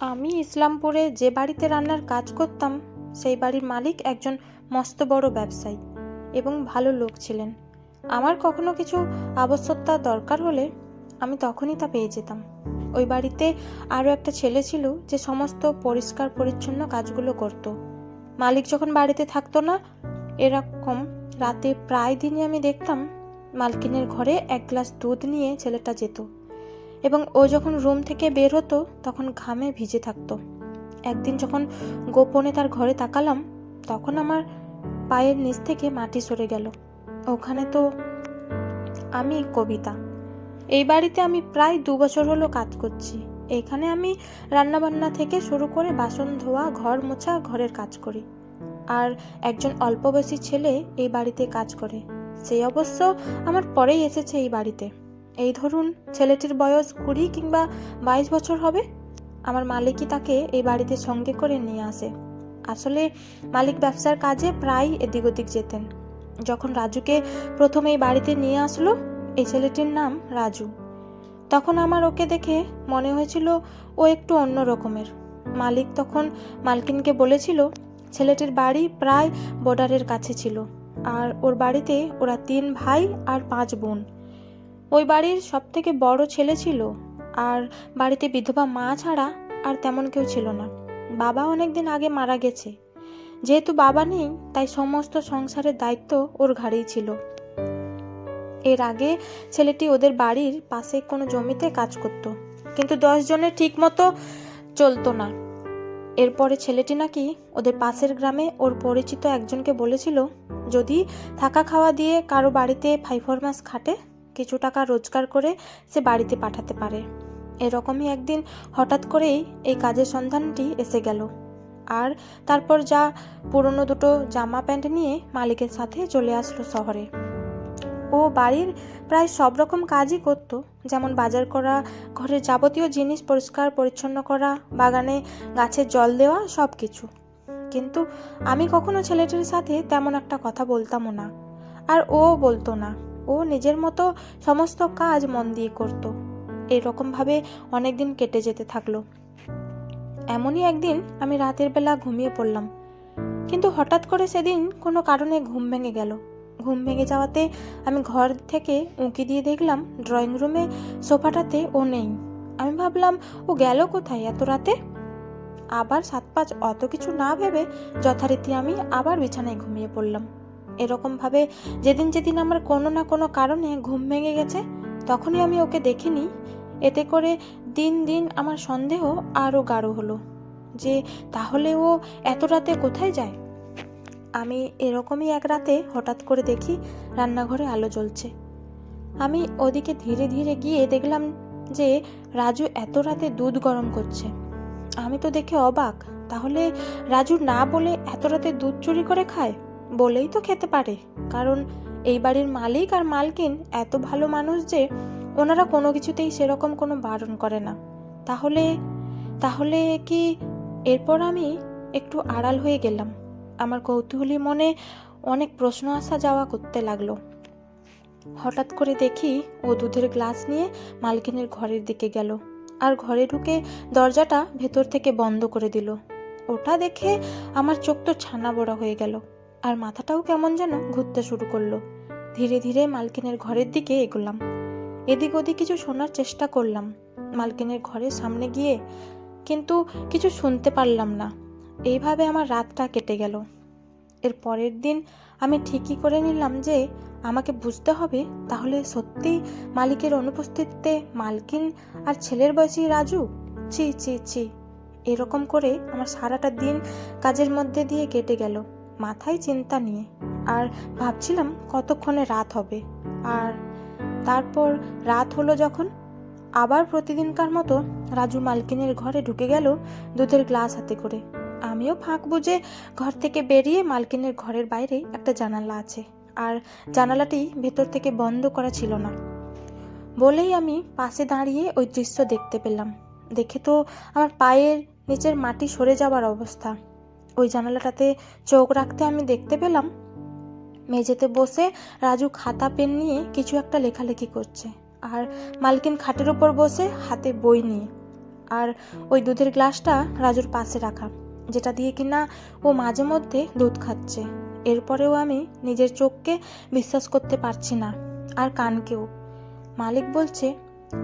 আমি ইসলামপুরে যে বাড়িতে রান্নার কাজ করতাম সেই বাড়ির মালিক একজন মস্ত বড় ব্যবসায়ী এবং ভালো লোক ছিলেন। আমার কখনো কিছু আবশ্যকতা দরকার হলে আমি তখনই তা পেয়ে যেতাম। ওই বাড়িতে আরও একটা ছেলে ছিল যে সমস্ত পরিষ্কার পরিচ্ছন্ন কাজগুলো করত। মালিক যখন বাড়িতে থাকতো না, এরকম রাতে প্রায় দিনই আমি দেখতাম মালকিনের ঘরে এক গ্লাস দুধ নিয়ে ছেলেটা যেত এবং ও যখন রুম থেকে বের হতো তখন ঘামে ভিজে থাকতো। একদিন যখন গোপনে তার ঘরে তাকালাম, তখন আমার পায়ের নিচ থেকে মাটি সরে গেল। ওখানে তো আমি কবিতা। এই বাড়িতে আমি প্রায় 2 বছর হলো কাজ করছি। এখানে আমি রান্নাবান্না থেকে শুরু করে বাসন ধোয়া, ঘর মোছা, ঘরের কাজ করি। আর একজন অল্প বয়সী ছেলে এই বাড়িতে কাজ করে। সে অবশ্য আমার পরেই এসেছে এই বাড়িতে। এই ধরুন ছেলেটির বয়স 20 কিংবা 22 বছর হবে। আমার মালিকই তাকে এই বাড়িতে সঙ্গে করে নিয়ে আসে। আসলে মালিক ব্যবসার কাজে প্রায় এদিক ওদিক যেতেন। যখন রাজুকে প্রথম এই বাড়িতে নিয়ে আসলো, এই ছেলেটির নাম রাজু, তখন আমার ওকে দেখে মনে হয়েছিল ও একটু অন্য রকমের। মালিক তখন মালকিনকে বলেছিল ছেলেটির বাড়ি প্রায় বর্ডারের কাছে ছিল, আর ওর বাড়িতে ওরা 3 ভাই আর 5 বোন। ওই বাড়ির সবথেকে বড় ছেলে ছিল, আর বাড়িতে বিধবা মা ছাড়া আর তেমন কেউ ছিল না। বাবা অনেকদিন আগে মারা গেছে। যেহেতু বাবা নেই, তাই সমস্ত সংসারের দায়িত্ব ওর ঘাড়েই ছিল। এর আগে ছেলেটি ওদের বাড়ির পাশে কোনো জমিতে কাজ করত, কিন্তু 10 জনের ঠিক মতো চলতো না। এরপরে ছেলেটি নাকি ওদের পাশের গ্রামে ওর পরিচিত একজনকে বলেছিল যদি থাকা খাওয়া দিয়ে কারো বাড়িতে 5-4 মাস খাটে, কিছু টাকা রোজগার করে সে বাড়িতে পাঠাতে পারে। এরকমই একদিন হঠাৎ করেই এই কাজের সন্ধানটি এসে গেল, আর তারপর যা পুরনো দুটো জামা প্যান্ট নিয়ে মালিকের সাথে চলে আসলো শহরে। ও বাড়ির প্রায় সব রকম কাজই করত, যেমন বাজার করা, ঘরের যাবতীয় জিনিস পরিষ্কার পরিচ্ছন্ন করা, বাগানে গাছে জল দেওয়া, সব কিছু। কিন্তু আমি কখনো ছেলেটির সাথে তেমন একটা কথা বলতামও না, আর ও বলতো না। ও নিজের মতো সমস্ত কাজ মন দিয়ে করত। এরকমভাবে অনেকদিন কেটে যেতে থাকলো। এমনই একদিন আমি রাতের বেলা ঘুমিয়ে পড়লাম, কিন্তু হঠাৎ করে সেদিন কোনো কারণে ঘুম ভেঙে গেল। ঘুম ভেঙে যাওয়াতে আমি ঘর থেকে উঁকি দিয়ে দেখলাম ড্রয়িং রুমে সোফাটাতে ও নেই। আমি ভাবলাম ও গেল কোথায় এত রাতে। আবার 7-5 অত কিছু না ভেবে যথারীতি আমি আবার বিছানায় ঘুমিয়ে পড়লাম। এরকমভাবে যেদিন যেদিন আমার কোনো না কোনো কারণে ঘুম ভেঙে গেছে, তখনই আমি ওকে দেখিনি। এতে করে দিন দিন আমার সন্দেহ আরও গাঢ় হলো যে তাহলে ও এত রাতে কোথায় যায়। আমি এরকমই এক রাতে হঠাৎ করে দেখি রান্নাঘরে আলো জ্বলছে। আমি ওদিকে ধীরে ধীরে গিয়ে দেখলাম যে রাজু এত রাতে দুধ গরম করছে। আমি তো দেখে অবাক। তাহলে রাজু না বলে এত রাতে দুধ চুরি করে খায়? বলেই তো খেতে পারে, কারণ এই বাড়ির মালিক আর মালকিন এত ভালো মানুষ যে ওনারা কোনো কিছুতেই সেরকম কোনো বারণ করে না। তাহলে তাহলে কি? এরপর আমি একটু আড়াল হয়ে গেলাম। আমার কৌতূহলী মনে অনেক প্রশ্ন আসা যাওয়া করতে লাগলো। হঠাৎ করে দেখি ও দুধের গ্লাস নিয়ে মালকিনের ঘরের দিকে গেল, আর ঘরে ঢুকে দরজাটা ভেতর থেকে বন্ধ করে দিল। ওটা দেখে আমার চোখ তো ছানা বড়া হয়ে গেল, আর মাথাটাও কেমন যেন ঘুরতে শুরু করলো। ধীরে ধীরে মালকিনের ঘরের দিকে এগোলাম। এদিক ওদিক কিছু শোনার চেষ্টা করলাম মালকিনের ঘরের সামনে গিয়ে, কিন্তু কিছু শুনতে পারলাম না। এইভাবে আমার রাতটা কেটে গেল। এর পরের দিন আমি ঠিকই করে নিলাম যে আমাকে বুঝতে হবে তাহলে সত্যি মালিকের অনুপস্থিতিতে মালকিন আর ছেলের বয়সী রাজু। ছি ছি ছি। এরকম করে আমার সারাটা দিন কাজের মধ্যে দিয়ে কেটে গেল, মাথায় চিন্তা নিয়ে, আর ভাবছিলাম কতক্ষণে রাত হবে। আর তারপর রাত হলো যখন, আবার প্রতিদিনকার মতো রাজু মালকিনের ঘরে ঢুকে গেল দুধের গ্লাস হাতে করে। আমিও ফাঁক বুঝে ঘর থেকে বেরিয়ে মালকিনের ঘরের বাইরে একটা জানালা আছে, আর জানালাটি ভেতর থেকে বন্ধ করা ছিল না বলেই আমি পাশে দাঁড়িয়ে ওই দৃশ্য দেখতে পেলাম। দেখে তো আমার পায়ের নিচের মাটি সরে যাওয়ার অবস্থা। ওই জানালাটাতে চোখ রাখতে আমি দেখতে পেলাম মেঝেতে বসে রাজু খাতা পেন নিয়ে কিছু একটা লেখালেখি করছে, আর মালকিন খাটের উপর বসে হাতে বই নিয়ে। আর ওই দুধের গ্লাসটা রাজুর পাশে রাখা, যেটা দিয়ে কিনা ও মাঝে মধ্যে দুধ খাচ্ছে। এরপরেও আমি নিজের চোখকে বিশ্বাস করতে পারছি না, আর কানকেও। মালিক বলছে,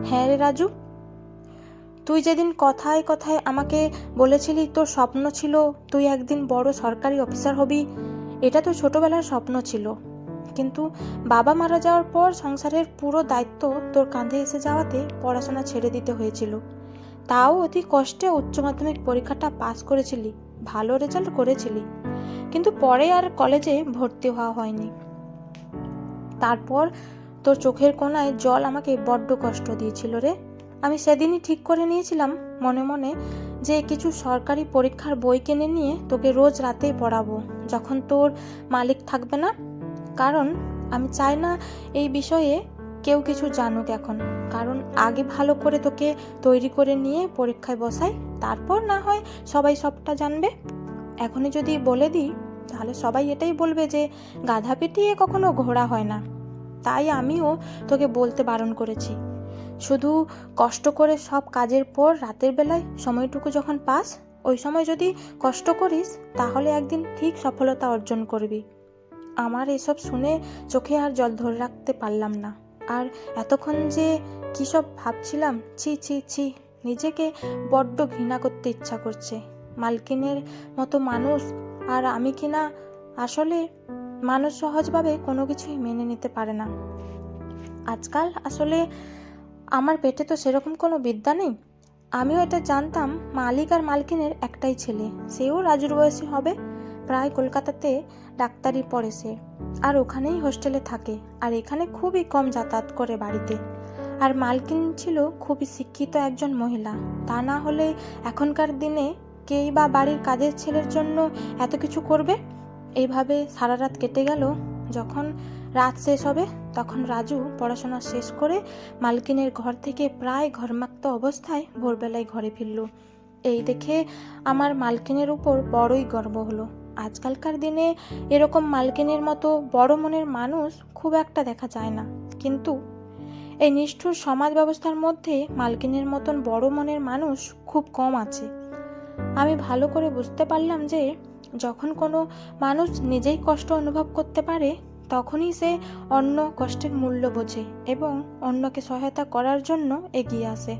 হ্যাঁ রে রাজু, তুই যেদিন কথায় কথায় আমাকে বলেছিলি তোর স্বপ্ন ছিল তুই একদিন বড় সরকারি অফিসার হবি, এটা তো ছোটবেলার স্বপ্ন ছিল, কিন্তু বাবা মারা যাওয়ার পর সংসারের পুরো দায়িত্ব তোর কাঁধে এসে যাওয়াতে পড়াশোনা ছেড়ে দিতে হয়েছিল। তাও অতি কষ্টে উচ্চ মাধ্যমিক পরীক্ষাটা পাস করেছিলি, ভালো রেজাল্ট করেছিলি, কিন্তু পরে আর কলেজে ভর্তি হওয়া হয়নি। তারপর তোর চোখের কোণায় জল আমাকে বড্ড কষ্ট দিয়েছিল রে। আমি সেদিনই ঠিক করে নিয়েছিলাম মনে মনে যে কিছু সরকারি পরীক্ষার বই কিনে নিয়ে তোকে রোজ রাতেই পড়াবো যখন তোর মালিক থাকবে না, কারণ আমি চাই না এই বিষয়ে কেউ কিছু জানুক এখন, কারণ আগে ভালো করে তোকে তৈরি করে নিয়ে পরীক্ষায় বসাই, তারপর না হয় সবাই সবটা জানবে। এখনই যদি বলে দিই তাহলে সবাই এটাই বলবে যে গাধা পিটিয়ে কখনো ঘোড়া হয় না। তাই আমিও তোকে বলতে বারণ করেছি, শুধু কষ্ট করে সব কাজের পর রাতের বেলায় সময়টুকু যখন পাস, ওই সময় যদি কষ্ট করিস তাহলে একদিন ঠিক সফলতা অর্জন করবি। আমার এসব শুনে চোখে আর জল ধরে রাখতে পারলাম না, আর এতক্ষণ যে কী সব ভাবছিলাম, ছি ছি ছি, নিজেকে বড্ড ঘৃণা করতে ইচ্ছা করছে। মালকিনের মতো মানুষ আর আমি কিনা, আসলে মানুষ সহজভাবে কোনো কিছুই মেনে নিতে পারে না আজকাল। আসলে আমার পেটে তো সেরকম কোনো বিদ্যা নেই। আমিও এটা জানতাম মালিক আর মালকিনের একটাই ছেলে, সেও রাজুর বয়সী হবে, প্রায় কলকাতাতে ডাক্তারি পড়ে সে, আর ওখানেই হোস্টেলে থাকে, আর এখানে খুবই কম যাতায়াত করে বাড়িতে। আর মালকিন ছিল খুবই শিক্ষিত একজন মহিলা, তা না হলে এখনকার দিনে কেই বা বাড়ির কাজের ছেলের জন্য এত কিছু করবে। এইভাবে সারা রাত কেটে গেল। যখন রাত শেষ হবে তখন রাজু পড়াশোনা শেষ করে মালকিনের ঘর থেকে প্রায় ঘর্মাক্ত অবস্থায় ভোরবেলায় ঘরে ফিরল। এই দেখে আমার মালকিনের উপর বড়ই গর্ব হলো। আজকালকার দিনে এরকম মালকিনের মতো বড় মনের মানুষ খুব একটা দেখা যায় না, কিন্তু এই নিষ্ঠুর সমাজ ব্যবস্থার মধ্যে মালকিনের মতন বড় মনের মানুষ খুব কম আছে। আমি ভালো করে বুঝতে পারলাম যে যখন কোনো মানুষ নিজেই কষ্ট অনুভব করতে পারে তখনই সে অন্য কষ্টের মূল্য বোঝে এবং অন্যকে সহায়তা করার জন্য এগিয়ে আসে।